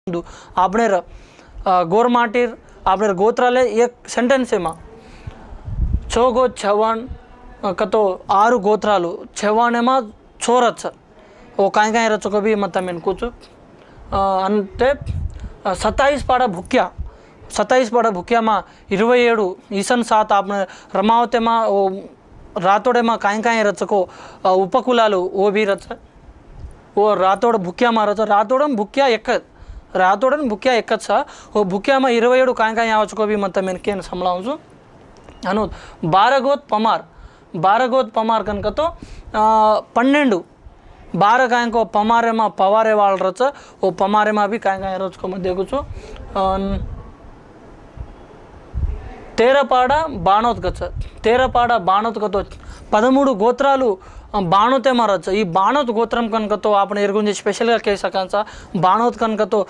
આપણે ગોરમાટીર આપણે ગોત્રાલય એક సెంటెన్స్ ఏమా छो गो छवान कतो आरु गोत्रालु छवान एमा छोरच ओ काय काय रचको भी मत मेन कुछ अंते 27 पाड़ा भूक्या 27 पाड़ा भूक्या में 27 ईसन 7 आपने रमावते में ओ रातोड़े में काय काय रचको उपकुलालु वो भी रच वो रातोड़ भूक्या में रच रातोड़ भूक्या एक रातोड़ भूक्या एक वो भूक्या में 27 काय काय आवचको भी मत मेन केन समलाऊं छू अनु बारगोत पमार कनक तो 12 12 कायको पमारे में पवारे वाल रच वो पमारे में भी काय काय रच को मैं देखू छू 13 पाड़ा बाणोत कच 13 पाड़ा बाणोत कतो 13 गोत्रालु बाणोते में रच ई बाणोत गोत्रम कनक तो आपने एरगुंजी स्पेशल गा कही सकांचा बाणोत कनक तो